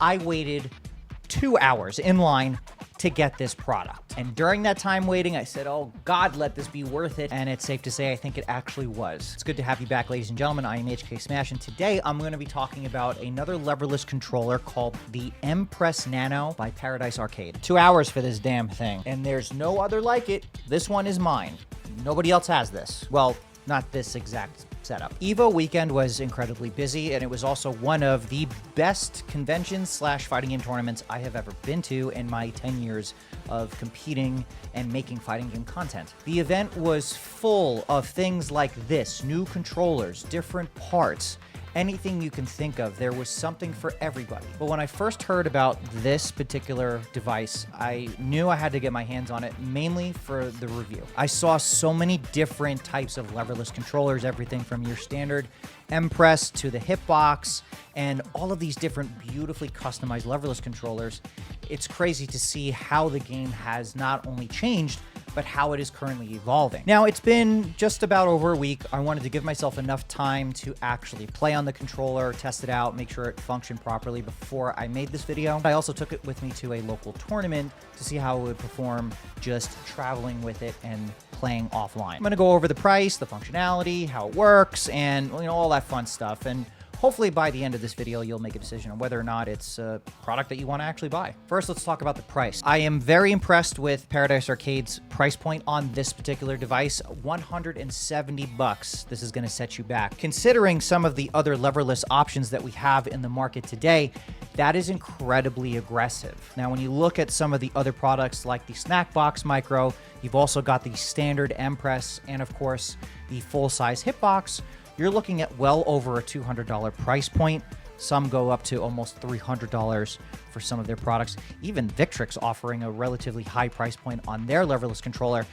I waited 2 hours in line to get this product. And during that time waiting, I said, oh God, let this be worth it. And it's safe to say, I think it actually was. It's good to have you back, ladies and gentlemen. I am HKsmash, and today I'm going to be talking about another leverless controller called the MPress Nano by Paradise Arcade. 2 hours for this damn thing, and there's no other like it. This one is mine. Nobody else has this. Well, not this exact setup. EVO weekend was incredibly busy, and it was also one of the best conventions / fighting game tournaments I have ever been to in my 10 years of competing and making fighting game content. The event was full of things like this: new controllers, different parts, anything you can think of. There was something for everybody. But when I first heard about this particular device, I knew I had to get my hands on it, mainly for the review. I saw so many different types of leverless controllers, everything from your standard MPress to the Hitbox, and all of these different beautifully customized leverless controllers. It's crazy to see how the game has not only changed, but how it is currently evolving. Now, it's been just about over a week. I wanted to give myself enough time to actually play on the controller, test it out, make sure it functioned properly before I made this video. I also took it with me to a local tournament to see how it would perform just traveling with it and playing offline. I'm gonna go over the price, the functionality, how it works, and all that fun stuff. And hopefully by the end of this video, you'll make a decision on whether or not it's a product that you want to actually buy. First, let's talk about the price. I am very impressed with Paradise Arcade's price point on this particular device. $170. This is going to set you back. Considering some of the other leverless options that we have in the market today, that is incredibly aggressive. Now, when you look at some of the other products like the Snackbox Micro, you've also got the standard MPress, and of course, the full-size Hitbox. You're looking at well over a $200 price point. Some go up to almost $300 for some of their products. Even Victrix offering a relatively high price point on their leverless controller.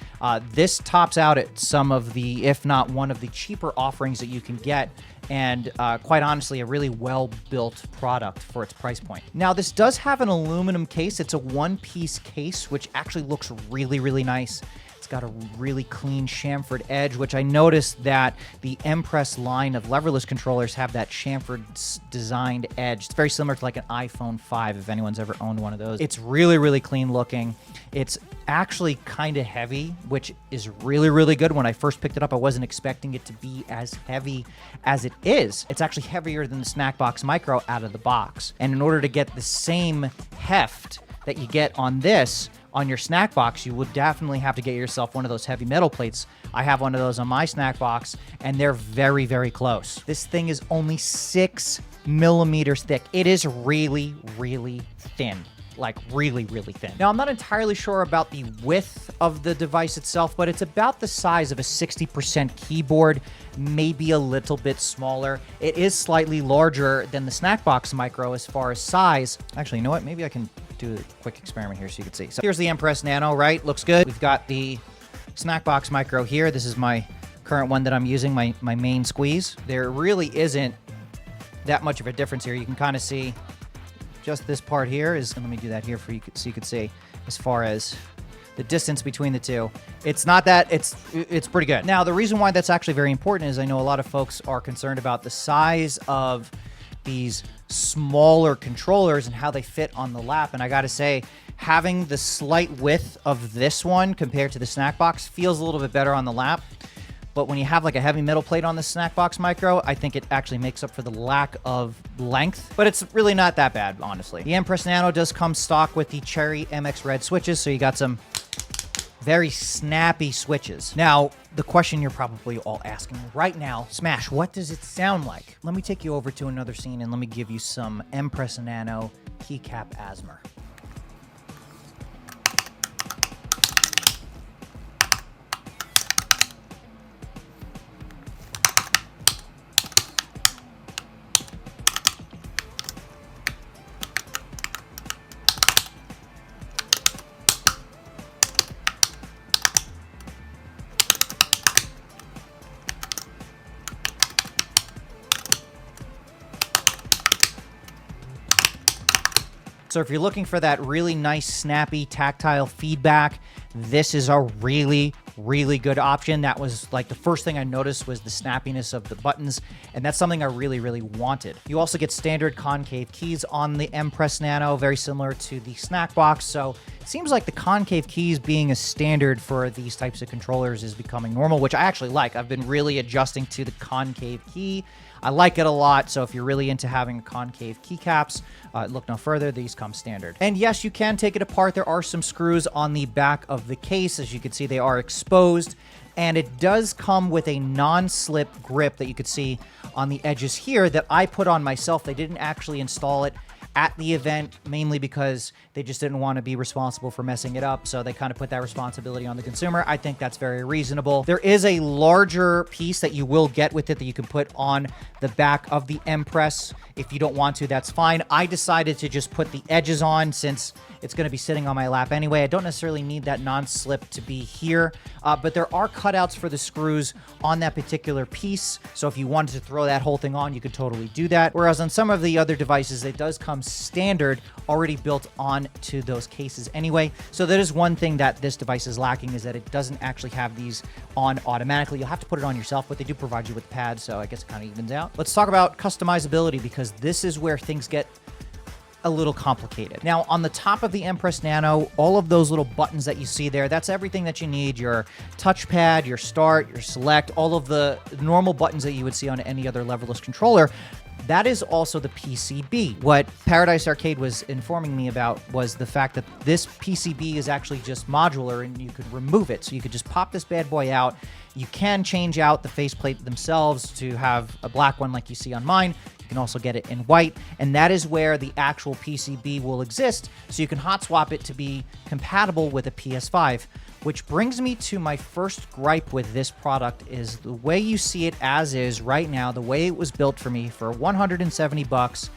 This tops out at some of the, if not one of the cheaper offerings that you can get, and quite honestly, a really well-built product for its price point. Now, this does have an aluminum case. It's a one-piece case, which actually looks really, really nice. It's got a really clean chamfered edge, which I noticed that the MPress line of leverless controllers have that chamfered designed edge. It's very similar to like an iPhone 5, if anyone's ever owned one of those. It's really, really clean looking. It's actually kind of heavy, which is really, really good. When I first picked it up, I wasn't expecting it to be as heavy as it is. It's actually heavier than the Snackbox Micro out of the box. And in order to get the same heft that you get on this, on your snack box, you would definitely have to get yourself one of those heavy metal plates. I have one of those on my snack box, and they're very, very close. This thing is only 6 millimeters thick. It is really, really thin. Like really, really thin. Now, I'm not entirely sure about the width of the device itself, but it's about the size of a 60% keyboard, maybe a little bit smaller. It is slightly larger than the Snackbox Micro as far as size. Actually, you know what? Maybe I can do a quick experiment here so you can see. So here's the MPress Nano, right? Looks good. We've got the Snackbox Micro here. This is my current one that I'm using, my main squeeze. There really isn't that much of a difference here. You can kind of see just this part here is, and let me do that here for you so you can see as far as the distance between the two. It's not that, it's pretty good. Now, the reason why that's actually very important is I know a lot of folks are concerned about the size of these smaller controllers and how they fit on the lap. And I gotta say, having the slight width of this one compared to the Snackbox feels a little bit better on the lap. But when you have like a heavy metal plate on the Snackbox Micro, I think it actually makes up for the lack of length. But it's really not that bad, honestly. The MPress Nano does come stock with the Cherry MX Red switches, so you got some very snappy switches. Now, the question you're probably all asking right now, Smash, what does it sound like? Let me take you over to another scene and let me give you some MPress Nano keycap ASMR. So if you're looking for that really nice, snappy, tactile feedback, this is a really, really good option. That was like the first thing I noticed was the snappiness of the buttons, and that's something I really, really wanted. You also get standard concave keys on the MPress Nano, very similar to the snack box. So it seems like the concave keys being a standard for these types of controllers is becoming normal, which I actually like. I've been really adjusting to the concave key. I like it a lot, so if you're really into having concave keycaps, look no further, these come standard. And yes, you can take it apart. There are some screws on the back of the case. As you can see, they are exposed, and it does come with a non-slip grip that you could see on the edges here that I put on myself. They didn't actually install it at the event, mainly because they just didn't want to be responsible for messing it up, so they kind of put that responsibility on the consumer. I think that's very reasonable. There is a larger piece that you will get with it that you can put on the back of the MPress. If you don't want to, that's fine. I decided to just put the edges on since it's going to be sitting on my lap anyway. I don't necessarily need that non-slip to be here, but there are cutouts for the screws on that particular piece, so if you wanted to throw that whole thing on, you could totally do that. Whereas on some of the other devices, it does come standard, already built on to those cases anyway. So that is one thing that this device is lacking, is that it doesn't actually have these on automatically. You'll have to put it on yourself, but they do provide you with pads, so I guess it kind of evens out. Let's talk about customizability, because this is where things get a little complicated. Now, on the top of the MPress Nano, all of those little buttons that you see there, that's everything that you need. Your touchpad, your start, your select, all of the normal buttons that you would see on any other leverless controller. That is also the PCB. What Paradise Arcade was informing me about was the fact that this PCB is actually just modular and you could remove it. So you could just pop this bad boy out. You can change out the faceplate themselves to have a black one like you see on mine. You can also get it in white, and that is where the actual PCB will exist, so you can hot swap it to be compatible with a PS5. Which brings me to my first gripe with this product is the way you see it as is right now, the way it was built for me for 170 bucks.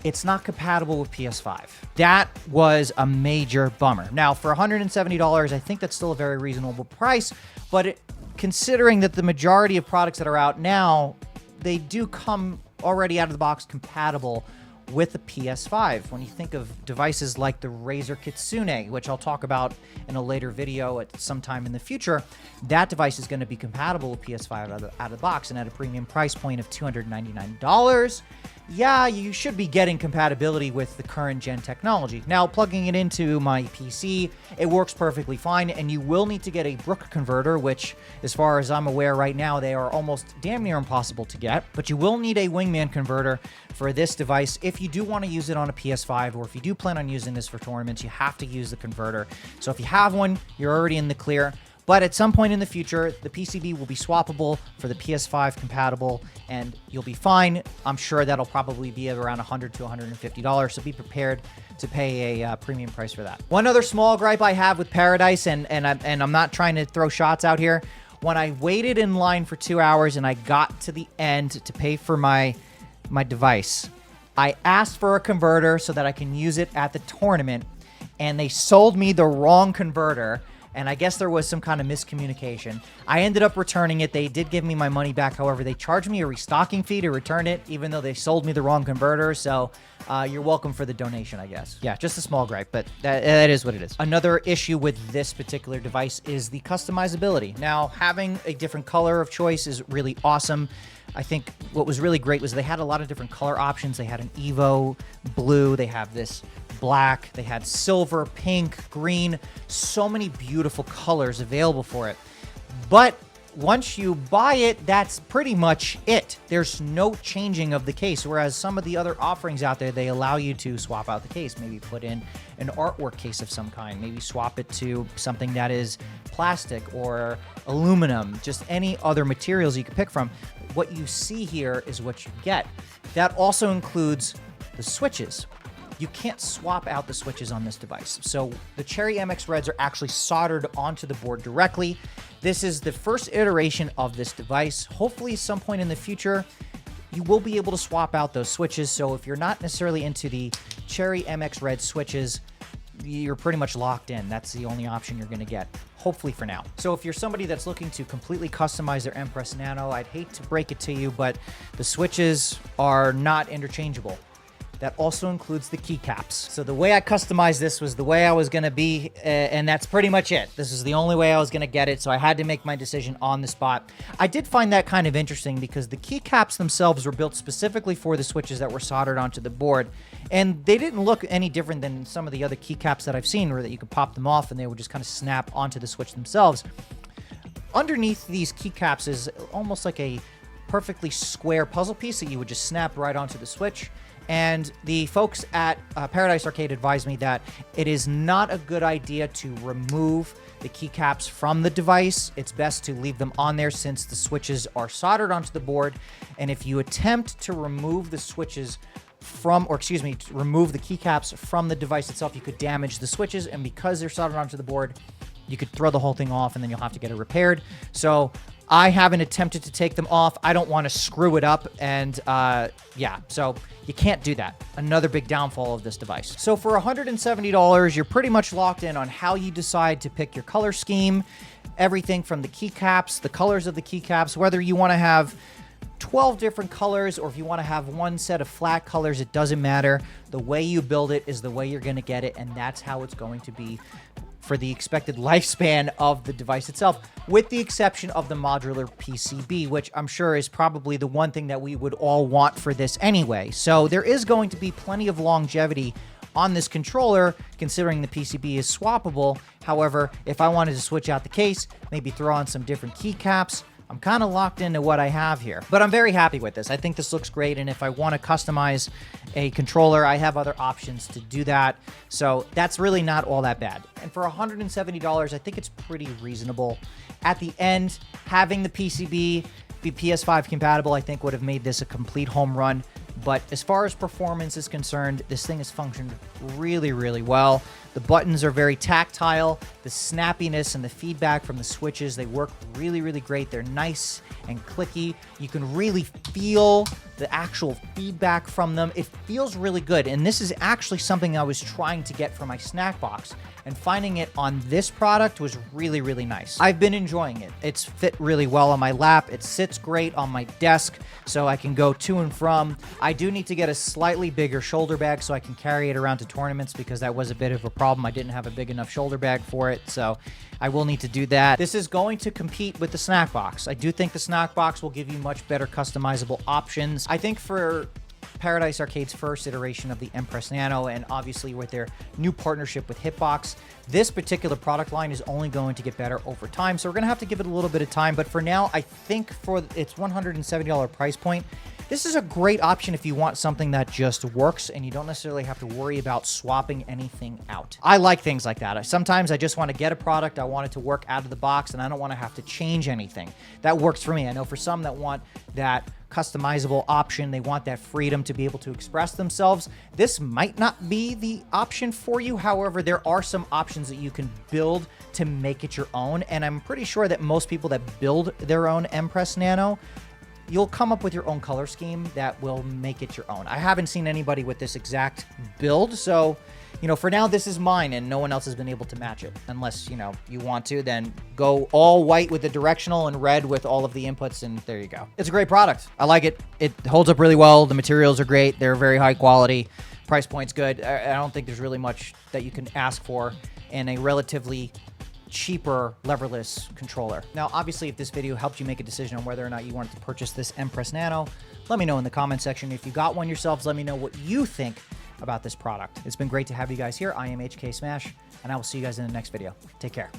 It's not compatible with PS5. That was a major bummer. Now, for $170, I think that's still a very reasonable price, but considering that the majority of products that are out now, they do come already out of the box compatible with the PS5. When you think of devices like the Razer Kitsune, which I'll talk about in a later video at some time in the future, that device is going to be compatible with PS5 out of the box and at a premium price point of $299. Yeah, you should be getting compatibility with the current gen technology. Now, plugging it into my PC, it works perfectly fine, and you will need to get a Brook converter, which, as far as I'm aware right now, they are almost damn near impossible to get. But you will need a Wingman converter for this device if you do want to use it on a PS5, or if you do plan on using this for tournaments, you have to use the converter. So if you have one, you're already in the clear. But at some point in the future, the PCB will be swappable for the PS5 compatible, and you'll be fine. I'm sure that'll probably be around $100 to $150, so be prepared to pay a premium price for that. One other small gripe I have with Paradise, and I'm not trying to throw shots out here, when I waited in line for 2 hours and I got to the end to pay for my device, I asked for a converter so that I can use it at the tournament, and they sold me the wrong converter. And I guess there was some kind of miscommunication. I ended up returning it. They did give me my money back. However, they charged me a restocking fee to return it, even though they sold me the wrong converter. So you're welcome for the donation, I guess. Yeah, just a small gripe, but that is what it is. Another issue with this particular device is the customizability. Now, having a different color of choice is really awesome. I think what was really great was they had a lot of different color options. They had an Evo blue. They have this black. They had silver, pink, green. So many beautiful colors available for it. But once you buy it, that's pretty much it. There's no changing of the case, whereas some of the other offerings out there, they allow you to swap out the case, maybe put in an artwork case of some kind, maybe swap it to something that is plastic or aluminum, just any other materials you can pick from. What you see here is what you get. That also includes the switches. You can't swap out the switches on this device. So the Cherry MX Reds are actually soldered onto the board directly. This is the first iteration of this device. Hopefully at some point in the future, you will be able to swap out those switches. So if you're not necessarily into the Cherry MX Red switches, you're pretty much locked in. That's the only option you're going to get, hopefully for now. So if you're somebody that's looking to completely customize their MPress Nano, I'd hate to break it to you, but the switches are not interchangeable. that also includes the keycaps. So the way I customized this was the way I was gonna be, and that's pretty much it. This is the only way I was gonna get it, so I had to make my decision on the spot. I did find that kind of interesting because the keycaps themselves were built specifically for the switches that were soldered onto the board, and they didn't look any different than some of the other keycaps that I've seen where that you could pop them off and they would just kind of snap onto the switch themselves. Underneath these keycaps is almost like a perfectly square puzzle piece that you would just snap right onto the switch. And the folks at Paradise Arcade advised me that it is not a good idea to remove the keycaps from the device. It's best to leave them on there since the switches are soldered onto the board. And if you attempt to remove the switches to remove the keycaps from the device itself, you could damage the switches. And because they're soldered onto the board, you could throw the whole thing off and then you'll have to get it repaired. So I haven't attempted to take them off. I don't want to screw it up. And yeah, so you can't do that. Another big downfall of this device. So for $170, you're pretty much locked in on how you decide to pick your color scheme, everything from the keycaps, the colors of the keycaps, whether you want to have 12 different colors or if you want to have one set of flat colors, it doesn't matter. The way you build it is the way you're going to get it, and that's how it's going to be for the expected lifespan of the device itself, with the exception of the modular PCB, which I'm sure is probably the one thing that we would all want for this anyway. So there is going to be plenty of longevity on this controller, considering the PCB is swappable. However, if I wanted to switch out the case, maybe throw on some different keycaps, I'm kind of locked into what I have here. But I'm very happy with this. I think this looks great, and if I want to customize a controller, I have other options to do that. So that's really not all that bad. And for $170, I think it's pretty reasonable. At the end, having the PCB be PS5 compatible, I think would have made this a complete home run. But as far as performance is concerned, this thing has functioned really, really well. The buttons are very tactile. The snappiness and the feedback from the switches, they work really, really great. They're nice and clicky. You can really feel the actual feedback from them. It feels really good. And this is actually something I was trying to get for my snack box. And finding it on this product was really, really nice. I've been enjoying it. It's fit really well on my lap. It sits great on my desk, so I can go to and from. I do need to get a slightly bigger shoulder bag so I can carry it around to tournaments, because that was a bit of a problem. I didn't have a big enough shoulder bag for it, so I will need to do that. This is going to compete with the snack box. I do think the snack box will give you much better customizable options. I think for Paradise Arcade's first iteration of the MPress Nano, and obviously with their new partnership with Hitbox, this particular product line is only going to get better over time. So we're going to have to give it a little bit of time. But for now, I think for its $170 price point, this is a great option if you want something that just works and you don't necessarily have to worry about swapping anything out. I like things like that. Sometimes I just want to get a product, I want it to work out of the box, and I don't want to have to change anything. That works for me. I know for some that want that customizable option, they want that freedom to be able to express themselves, this might not be the option for you. However, there are some options that you can build to make it your own, and I'm pretty sure that most people that build their own MPress Nano, you'll come up with your own color scheme that will make it your own. I haven't seen anybody with this exact build, so, you know, for now, this is mine, and no one else has been able to match it. Unless, you know, you want to, then go all white with the directional and red with all of the inputs, and there you go. It's a great product. I like it. It holds up really well. The materials are great. They're very high quality. Price point's good. I don't think there's really much that you can ask for in a relatively cheaper leverless controller. Now, obviously, if this video helped you make a decision on whether or not you wanted to purchase this MPress Nano, let me know in the comment section. If you got one yourselves, let me know what you think about this product. It's been great to have you guys here. I am HKsmash, and I will see you guys in the next video. Take care.